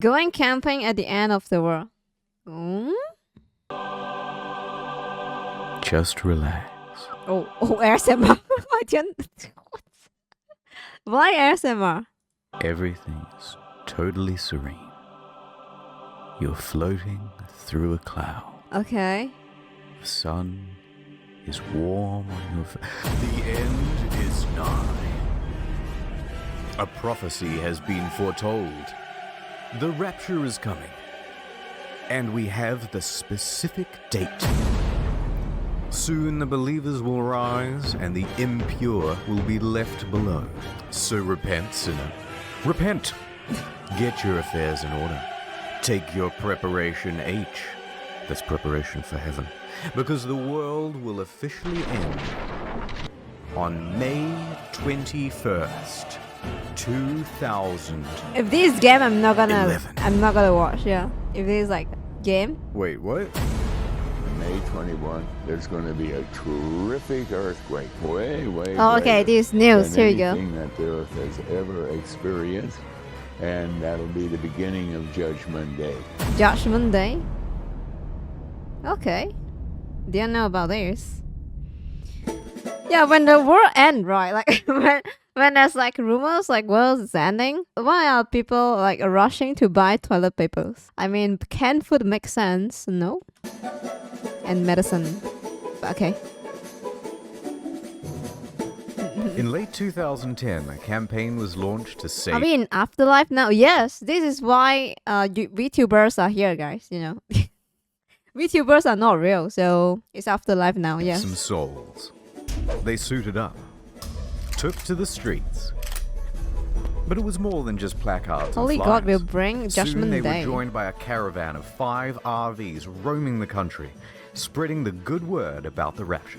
Going camping at the end of the world. Just relax. Oh, ASMR. I didn't. What? Why ASMR? Everything's totally serene. You're floating through a cloud. Okay. The sun is warm on your face. The end is nigh. A prophecy has been foretold. The rapture is coming. And we have the specific date. Soon the believers will rise and the impure will be left below. So repent, sinner. Repent. Get your affairs in order. Take your preparation H. That's preparation for heaven. Because the world will officially end on May 21st, 2000. If this game, I'm not gonna watch. Yeah. If this like game. Wait, what? May 21, there's going to be a terrific earthquake. Way Oh, okay. This news. Here you go. Anything that the earth has ever experienced. And that'll be the beginning of Judgment Day. Judgment Day. Okay. Didn't know about this. Yeah, when the world ends, right? Like when there's like rumors like world is ending, why are people like rushing to buy toilet papers? I mean, canned food makes sense, no? And medicine. Okay. In late 2010, a campaign was launched to save... I mean, afterlife now. Yes, this is why Vtubers are here, guys, you know. Vtubers are not real, so it's afterlife now, yes. some souls. They suited up, took to the streets. But it was more than just placards Holy and God flyers. will bring Soon Judgment they Day. were joined by a caravan of 5 RVs roaming the country, spreading the good word about the rapture.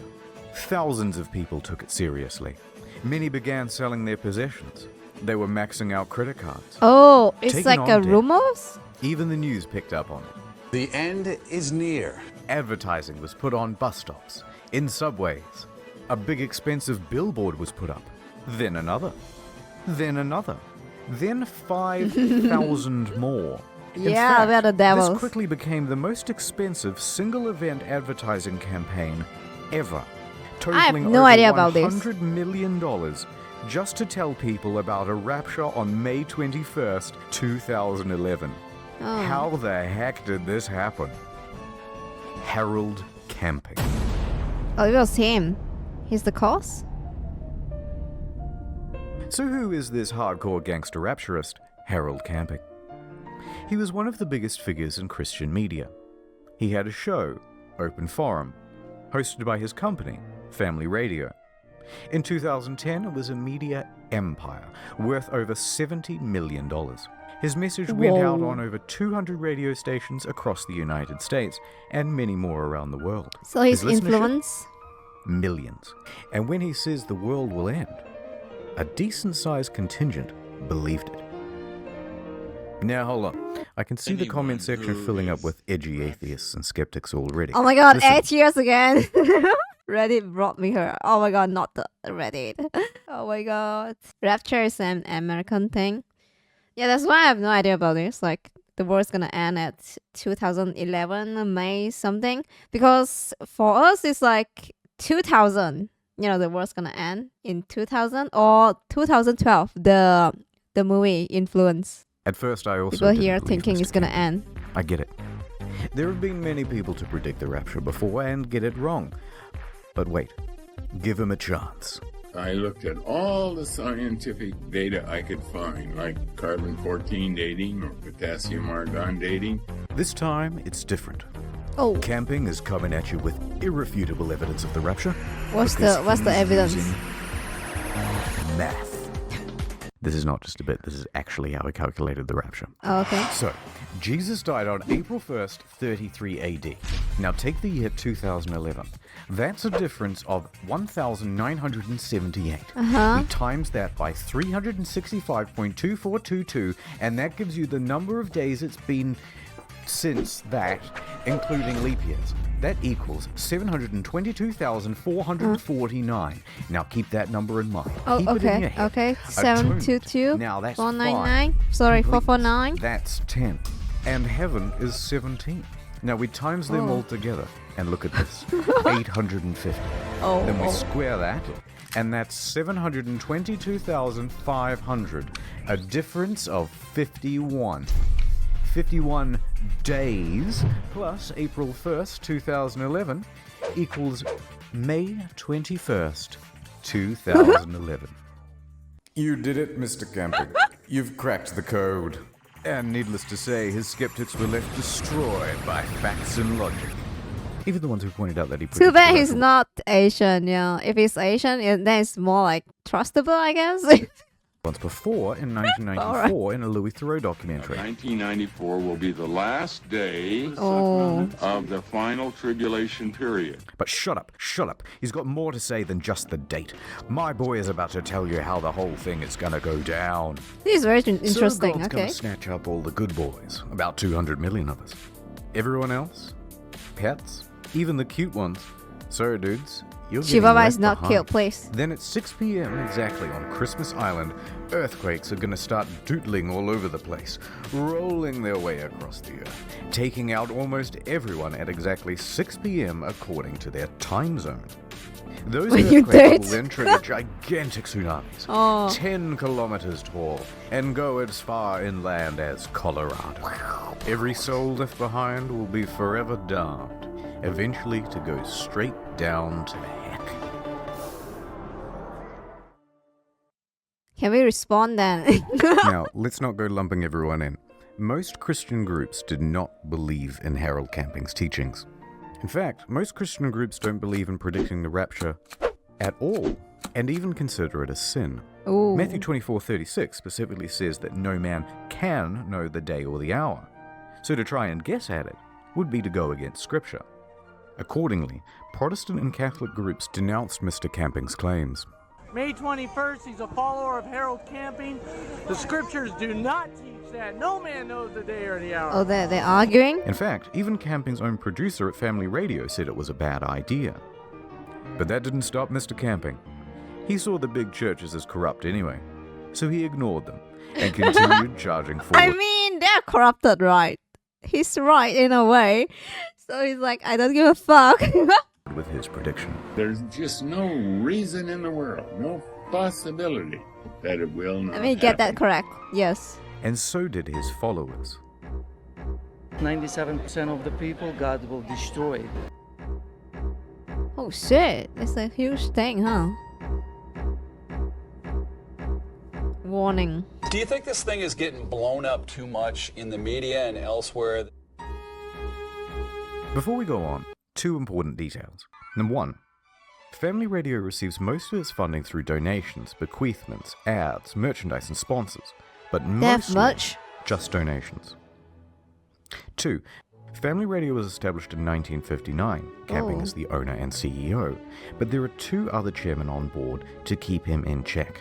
Thousands of people took it seriously. Many began selling their possessions. They were maxing out credit cards. Oh, it's Taking like on a debt. rumors? Even the news picked up on it. The end is near. Advertising was put on bus stops, in subways. A big expensive billboard was put up. Then another. Then another. Then 5,000 more. In Yeah, fact, we are the devils. This quickly became the most expensive single-event advertising campaign ever. I have Totaling no over idea about this. $100 million just to tell people about a rapture on May 21st, 2011. Oh. How the heck did this happen? Harold Camping. Oh, it was him. He's the cause? So who is this hardcore gangster rapturist, Harold Camping? He was one of the biggest figures in Christian media. He had a show, Open Forum, hosted by his company, Family Radio. In 2010, it was a media empire worth over $70 million. His message went out on over 200 radio stations across the United States and many more around the world. So his listenership? influence? Millions. And when he says the world will end, a decent-sized contingent believed it. Now hold on. I can see the comment section filling up with edgy atheists and skeptics already. Oh my God, Listen, 8 years again. Reddit brought me her. Oh my God, not the Reddit. Oh my God. Rapture is an American thing. Yeah, that's why I have no idea about this. Like, the world's gonna end at 2011, May something. Because for us, it's like 2000. You know, the world's gonna end in 2000 or 2012. The movie Influence. At first I also People didn't here believe thinking Mr. it's gonna Camping. end. I get it. There have been many people to predict the rapture before and get it wrong. But wait, give him a chance. I looked at all the scientific data I could find, like carbon-14 dating or potassium argon dating. This time, it's different. Oh, Camping is coming at you with irrefutable evidence of the rapture. what's because the he's evidence? using math. This is not just a bit, this is actually how he calculated the rapture. Oh, okay. So, Jesus died on April 1st, 33 AD. Now take the year 2011. That's a difference of 1,978. We times that by 365.2422, and that gives you the number of days it's been since that, including leap years. That equals 722,449. Now keep that number in mind. Oh, Keep it in okay, your head. okay. Atonement. 722. Now that's 499. 5. Sorry, Completeness. 449. That's 10. And heaven is 17. Now we times them all together. And look at this. 850. Oh, Then we oh. square that. And that's 722,500. A difference of 51. 51 days plus April 1st, 2011 equals May 21st, 2011. You did it, Mr. Camping. You've cracked the code. And needless to say, his skeptics were left destroyed by facts and logic. Even the ones who pointed out that he Too predicted bad the he's Rapture. not Asian, yeah. If he's Asian, then it's more like trustable, I guess. Once before in 1994 in a Louis Theroux documentary. 1994 will be the last day Oh. of the final tribulation period. But shut up. He's got more to say than just the date. My boy is about to tell you how the whole thing is gonna go down. This is very So interesting, God's okay. gonna snatch up all the good boys, about 200 million of us. Everyone else? Pets? Even the cute ones. So dudes, you're getting Chihuahua left is not behind. cute, please. Then at 6 p.m. exactly on Christmas Island, earthquakes are going to start doodling all over the place, rolling their way across the earth, taking out almost everyone at exactly 6 p.m. according to their time zone. Those When you earthquakes did. will then trigger gigantic tsunamis, Oh. 10 kilometers tall, and go as far inland as Colorado. Every soul left behind will be forever damned, eventually to go straight down to heck. Can we respond then? Now, let's not go lumping everyone in. Most Christian groups did not believe in Harold Camping's teachings. In fact, most Christian groups don't believe in predicting the rapture at all, and even consider it a sin. Ooh. Matthew 24:36 specifically says that no man can know the day or the hour. So to try and guess at it would be to go against Scripture. Accordingly, Protestant and Catholic groups denounced Mr. Camping's claims. May 21st, he's a follower of Harold Camping. The scriptures do not teach that. No man knows the day or the hour. Oh, they're arguing? In fact, even Camping's own producer at Family Radio said it was a bad idea. But that didn't stop Mr. Camping. He saw the big churches as corrupt anyway, so he ignored them and continued charging forward. I mean, they're corrupted, right? He's right in a way. So he's like, I don't give a fuck. With his prediction. There's just no reason in the world, no possibility that it will not Let me get that happen. correct. Yes. And so did his followers. 97% of the people, God will destroy. Oh shit. It's a huge thing, huh? Warning. Do you think this thing is getting blown up too much in the media and elsewhere? Before we go on, 2 important details. Number 1, Family Radio receives most of its funding through donations, bequeathments, ads, merchandise, and sponsors, but That mostly much? just donations. 2, Family Radio was established in 1959. Camping Oh. is the owner and CEO, but there are 2 other chairmen on board to keep him in check.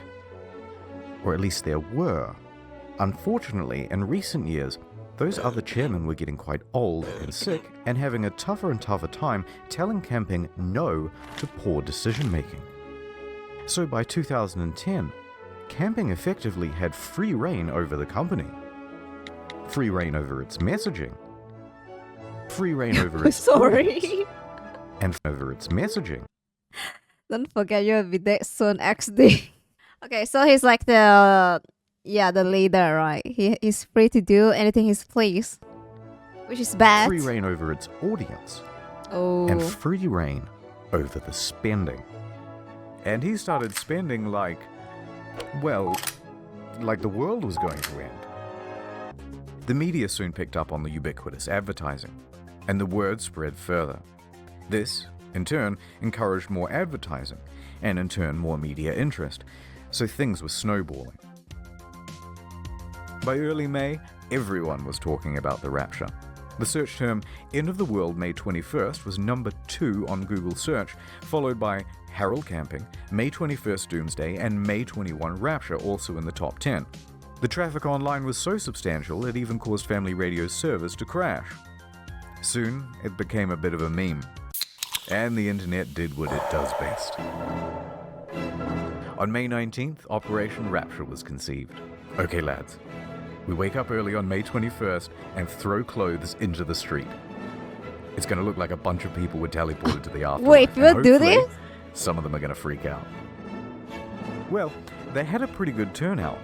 Or at least there were. Unfortunately, in recent years, those other chairmen were getting quite old and sick and having a tougher and tougher time telling Camping no to poor decision making. So by 2010, Camping effectively had free reign over the company. Free reign over its messaging. Free reign over its Sorry. audience, and over its messaging. Don't forget you'll be dead soon, XD. Okay, so he's like the leader, right? He's free to do anything he's pleased, which is bad. Free reign over its audience. Oh. And free reign over the spending. And he started spending like the world was going to end. The media soon picked up on the ubiquitous advertising, and the word spread further. This, in turn, encouraged more advertising, and in turn more media interest, so things were snowballing. By early May, everyone was talking about the rapture. The search term End of the World May 21st was number 2 on Google search, followed by Harold Camping, May 21st Doomsday, and May 21 Rapture, also in the top 10. The traffic online was so substantial it even caused Family Radio's service to crash. Soon, it became a bit of a meme. And the internet did what it does best. On May 19th, Operation Rapture was conceived. Okay, lads. We wake up early on May 21st and throw clothes into the street. It's going to look like a bunch of people were teleported to the afterlife. Wait, and we'll do hopefully, this? some of them are going to freak out. Well, they had a pretty good turnout,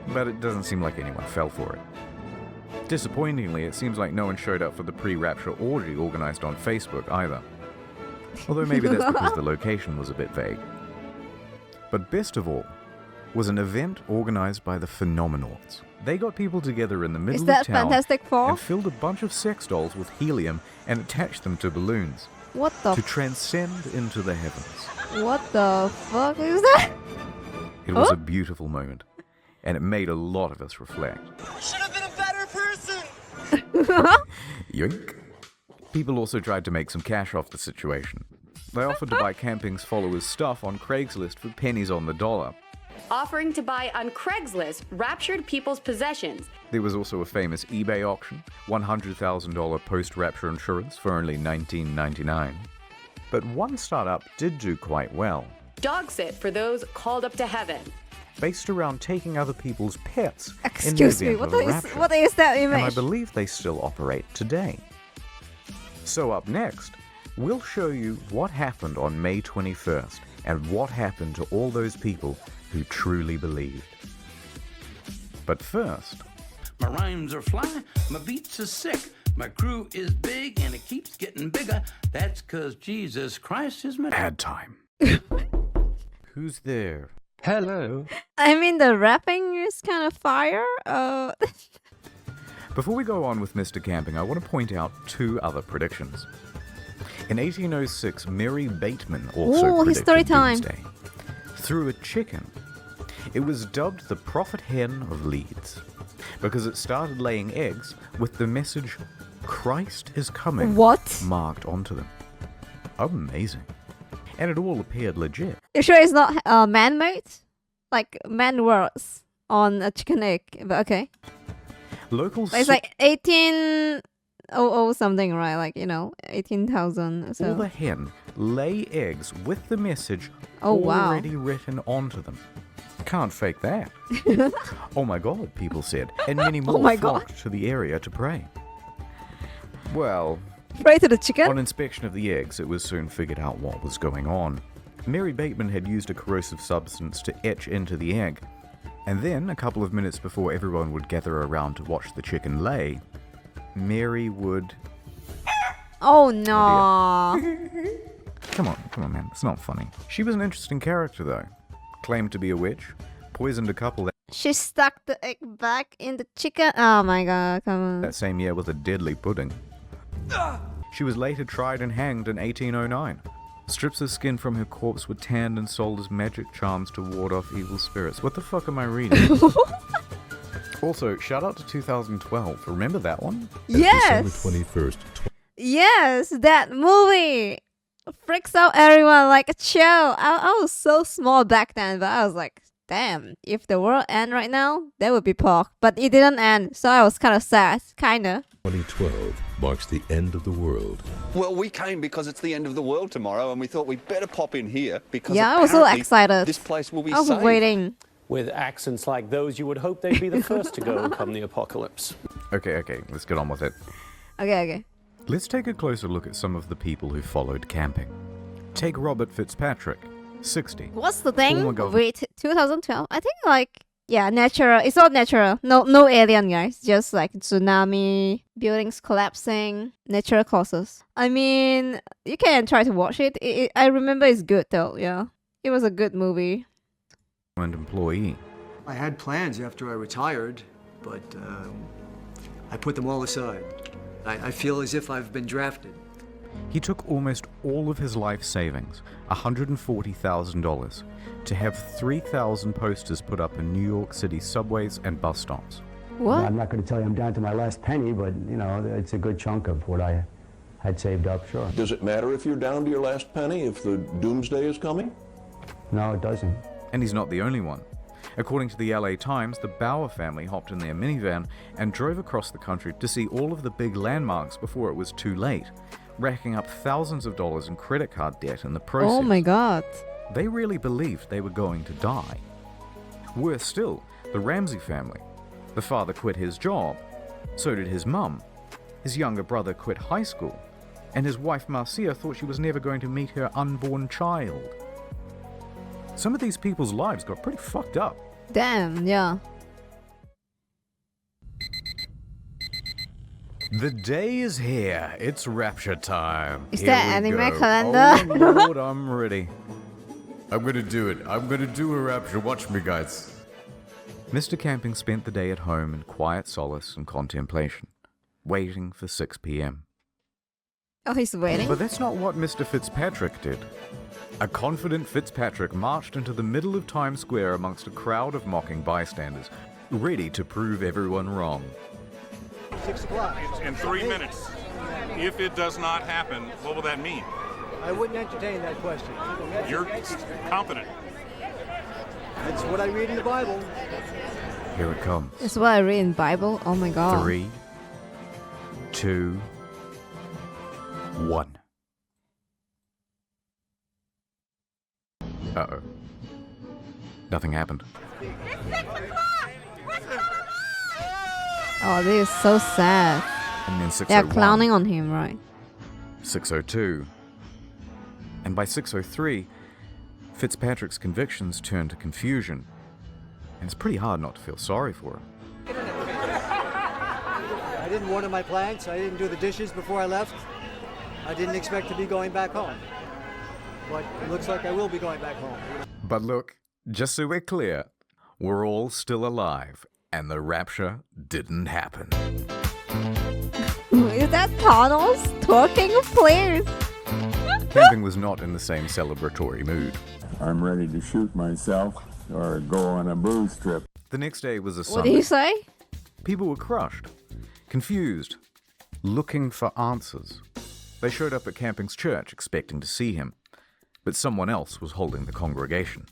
but it doesn't seem like anyone fell for it. Disappointingly, it seems like no one showed up for the pre-Rapture orgy organized on Facebook either. Although maybe that's because the location was a bit vague. But best of all was an event organized by the Phenomenauts. They got people together in the middle Is that of town Fantastic Four? and filled a bunch of sex dolls with helium and attached them to balloons What the to transcend into the heavens. what the fuck is that? It was Huh? a beautiful moment, and it made a lot of us reflect. Should have been a better person. Yoink. People also tried to make some cash off the situation. They offered to buy Camping's followers' stuff on Craigslist for pennies on the dollar. Offering to buy on Craigslist raptured people's possessions. There was also a famous eBay auction, $100,000 post-Rapture insurance for only $19.99. But one startup did do quite well, Dog sit for those called up to heaven. based around taking other people's pets in the Excuse me, event what of a is rapture. what is that And I image? believe they still operate today. So up next, we'll show you what happened on May 21st and what happened to all those people who truly believed. But first, My rhymes are fly, my beats are sick, my crew is big and it keeps getting bigger. That's 'cause Jesus Christ is my ad time. Who's there? Hello. I mean, the rapping is kind of fire. Before we go on with Mr. Camping, I want to point out two other predictions. In 1806, Mary Bateman also Ooh, predicted history time. doomsday. Through a chicken. It was dubbed the prophet hen of Leeds because it started laying eggs with the message, Christ is coming, What? marked onto them. Amazing. And it all appeared legit. You sure it's not man-made? Like man words on a chicken egg, but okay. Locals But it's like 1800 something, right? Like, 18,000. saw the So hen lay eggs with the message Oh, wow. already written onto them. Can't fake that. Oh my god, people said, and many more my God. flocked to the area to pray. Well, pray to the chicken. on inspection of the eggs, it was soon figured out what was going on. Mary Bateman had used a corrosive substance to etch into the egg, and then, a couple of minutes before everyone would gather around to watch the chicken lay, Mary would... Oh no. Come on, man, it's not funny. She was an interesting character, though. Claimed to be a witch, poisoned a couple She stuck the egg back in the chicken. Oh my god, come on. that same year with a deadly pudding. She was later tried and hanged in 1809. Strips of skin from her corpse were tanned and sold as magic charms to ward off evil spirits. What the fuck am I reading? Also, shout out to 2012. Remember that one? Yes. December 21st, Yes, that movie freaks out everyone like a chill. I was so small back then, but I was like, damn, if the world end right now, that would be pork. But it didn't end, so I was kind of sad, kinda. 2012 marks the end of the world. Well, we came because it's the end of the world tomorrow, and we thought we'd better pop in here because Yeah, I was so apparently excited. this place will be I was saved. waiting. With accents like those, you would hope they'd be the first to go come the apocalypse. Okay, let's get on with it. Okay. Let's take a closer look at some of the people who followed camping. Take Robert Fitzpatrick, 60. What's the thing Oh my God. with 2012? I think natural. It's all natural. No alien, guys. Just like tsunami, buildings collapsing, natural causes. I mean, you can try to watch it. I remember it's good though. Yeah, it was a good movie. And employee. I had plans after I retired, but I put them all aside. I feel as if I've been drafted. He took almost all of his life savings, $140,000, to have 3,000 posters put up in New York City subways and bus stops. What? I'm not going to tell you I'm down to my last penny, but, it's a good chunk of what I had saved up, sure. Does it matter if you're down to your last penny if the doomsday is coming? No, it doesn't. And he's not the only one. According to the LA Times, the Bauer family hopped in their minivan and drove across the country to see all of the big landmarks before it was too late, racking up thousands of dollars in credit card debt in the process. Oh my god. They really believed they were going to die. Worse still, the Ramsey family. The father quit his job. So did his mum. His younger brother quit high school. And his wife Marcia thought she was never going to meet her unborn child. Some of these people's lives got pretty fucked up. Damn, yeah. The day is here. It's Rapture time. Is Here that we anime go. calendar? Oh Lord, I'm ready. I'm gonna do it. I'm gonna do a Rapture. Watch me, guys. Mr. Camping spent the day at home in quiet solace and contemplation, waiting for 6 p.m. Oh, he's waiting? But that's not what Mr. Fitzpatrick did. A confident Fitzpatrick marched into the middle of Times Square amongst a crowd of mocking bystanders, ready to prove everyone wrong. 6 o'clock. In 3 minutes. If it does not happen, what will that mean? I wouldn't entertain that question. You're confident. That's what I read in the Bible. Here it comes. That's what I read in Bible. Oh my god. 3, 2, 1. Uh-oh. Nothing happened. Oh, this is so sad. And then 6:01. They're clowning on him, right? 6:02. And by 6:03, Fitzpatrick's convictions turned to confusion. And it's pretty hard not to feel sorry for him. I didn't water my plants. I didn't do the dishes before I left. I didn't expect to be going back home. But it looks like I will be going back home. But look, just so we're clear, we're all still alive, and the rapture didn't happen. Is that Thanos talking, please? Camping was not in the same celebratory mood. I'm ready to shoot myself or go on a booze trip. The next day was a What Sunday. did you say? People were crushed, confused, looking for answers. They showed up at Camping's church expecting to see him, but someone else was holding the congregation.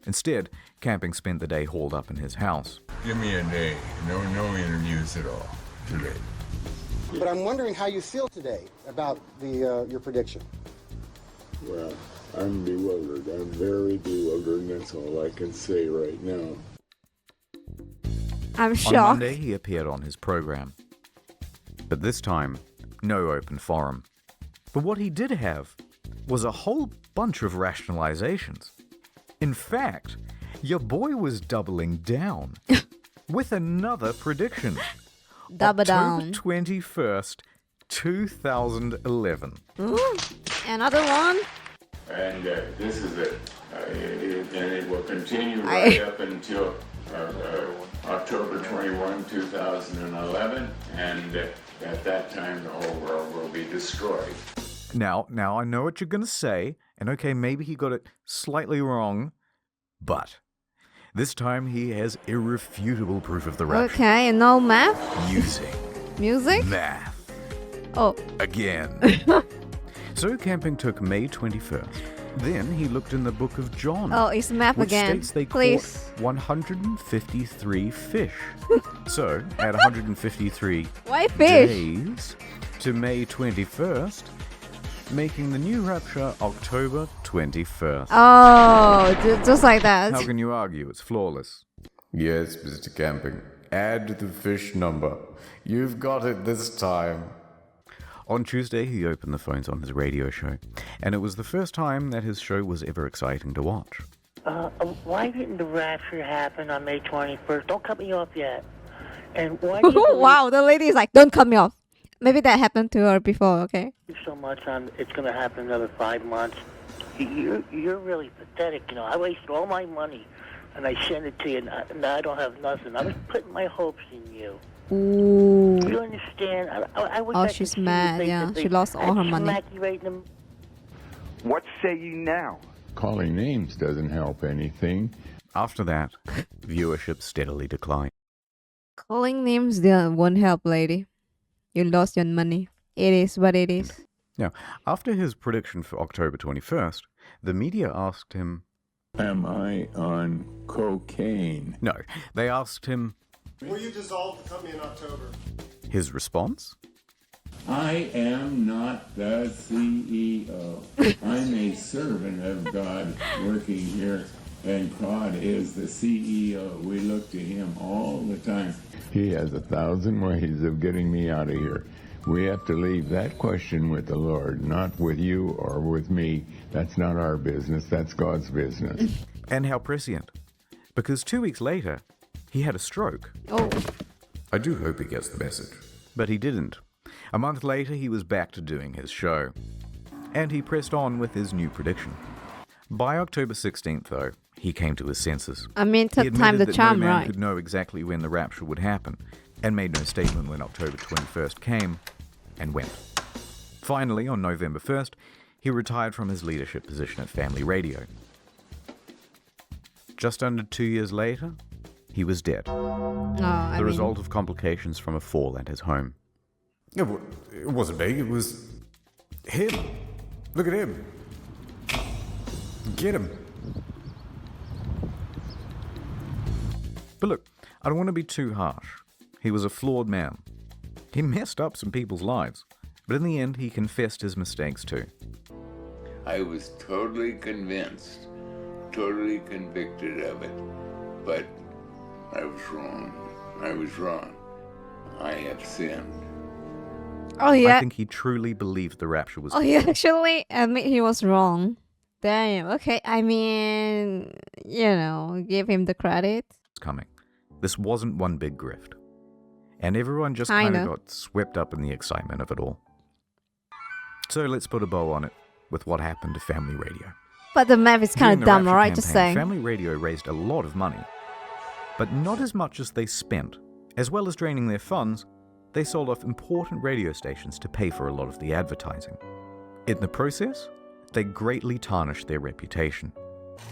Instead, Camping spent the day holed up in his house. Give me a day. No interviews at all today. But I'm wondering how you feel today about your prediction. Well, I'm bewildered. I'm very bewildered, and that's all I can say right now. I'm On shocked. Monday, he appeared on his program. But this time, no open forum. But what he did have was a whole bunch of rationalizations. In fact, your boy was doubling down with another prediction. Double October down. 21st, 2011. Another one? And this is it. And it will continue right up until October 21, 2011. And at that time, the whole world will be destroyed. Now, I know what you're going to say, and okay, maybe he got it slightly wrong, but this time he has irrefutable proof of the rapture. Okay, and no math? Using Music? math. Oh. Again. So Camping took May 21st. Then he looked in the book of John. Oh, it's math which again. States they Please. caught 153 fish. So, at 153 Why fish? days to May 21st, making the new rapture October 21st. Oh, just like that. How can you argue? It's flawless. Yes, Mr. Camping. Add the fish number. You've got it this time. On Tuesday, he opened the phones on his radio show, and it was the first time that his show was ever exciting to watch. Why didn't the rapture happen on May 21st? Don't cut me off yet. And why do you Wow, the lady is like, don't cut me off. Maybe that happened to her before, okay? believe so much on it's going to happen another 5 months? You're really pathetic. You know, I wasted all my money, and I sent it to you, and now I don't have nothing. I was putting my hopes in you. Ooh. You understand? I wish Oh, I could she's see your mad, face yeah. and She think, lost all her I'd money. smack you right in the... What say you now? Calling names doesn't help anything. After that, viewership steadily declined. Calling names won't help, lady. You lost your money. It is what it is. Now, after his prediction for October 21st, the media asked him, Am I on cocaine? No, they asked him Will you dissolve the company in October? his response. I am not the CEO. I'm a servant of God working here, and God is the CEO. We look to him all the time. He has 1,000 ways of getting me out of here. We have to leave that question with the Lord, not with you or with me. That's not our business. That's God's business. And how prescient. Because 2 weeks later, he had a stroke. Oh. I do hope he gets the message. But he didn't. A month later, he was back to doing his show. And he pressed on with his new prediction. By October 16th, though, he came to his senses. I mean, He took time admitted to that charm, no man right? could know exactly when the rapture would happen, and made no statement when October 21st came and went. Finally, on November 1st, he retired from his leadership position at Family Radio. Just under 2 years later, he was dead. The result of complications from a fall at his home. It wasn't me, it was him. Look at him. Get him. But look, I don't want to be too harsh. He was a flawed man. He messed up some people's lives, but in the end, he confessed his mistakes too. I was totally convinced, totally convicted of it, but I was wrong. I was wrong. I have sinned. Oh, yeah. I think he truly believed the rapture was Oh, he actually admit he was wrong. Damn. Okay. I mean, give him the credit. coming. This wasn't one big grift. And everyone just kind of got swept up in the excitement of it all. So let's put a bow on it with what happened to Family Radio. But the math is kind of dumb, alright? Just saying. Family Radio raised a lot of money, but not as much as they spent. As well as draining their funds, they sold off important radio stations to pay for a lot of the advertising. In the process, they greatly tarnished their reputation.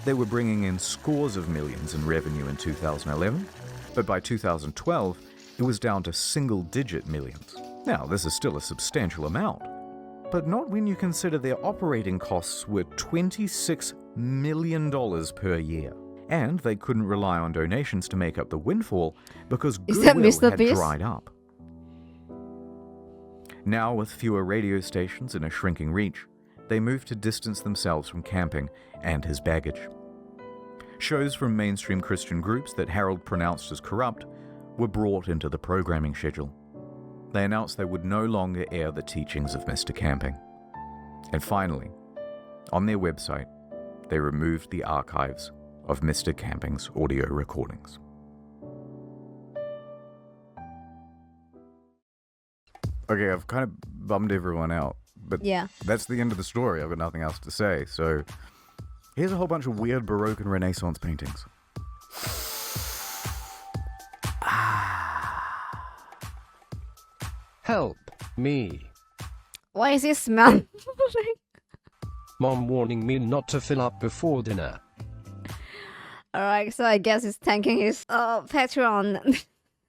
They were bringing in scores of millions in revenue in 2011, but by 2012, it was down to single-digit millions. Now, this is still a substantial amount, but not when you consider their operating costs were $26 million per year. And they couldn't rely on donations to make up the windfall because goodwill had dried up. Now, with fewer radio stations and a shrinking reach, they moved to distance themselves from camping and his baggage. Shows from mainstream Christian groups that Harold pronounced as corrupt were brought into the programming schedule. They announced they would no longer air the teachings of Mr. Camping. And finally, on their website, they removed the archives of Mr. Camping's audio recordings. Okay, I've kind of bummed everyone out, but that's the end of the story. I've got nothing else to say. So here's a whole bunch of weird Baroque and Renaissance paintings. Help me. Why is it smell? Mom warning me not to fill up before dinner. Alright, so I guess he's thanking his Patreon.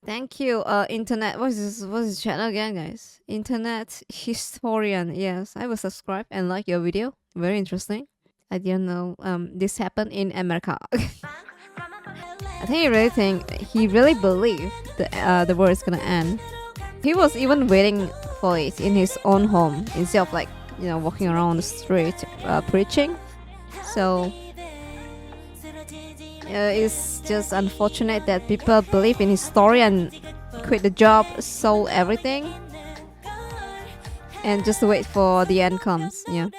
Thank you, internet. What's his channel again, guys? Internet historian. Yes, I will subscribe and like your video. Very interesting. I didn't know this happened in America. I think he really believed the war is gonna end. He was even waiting for it in his own home instead of walking around the street preaching. So it's just unfortunate that people believe in his story and quit the job, sold everything, and just wait for the end comes. Yeah.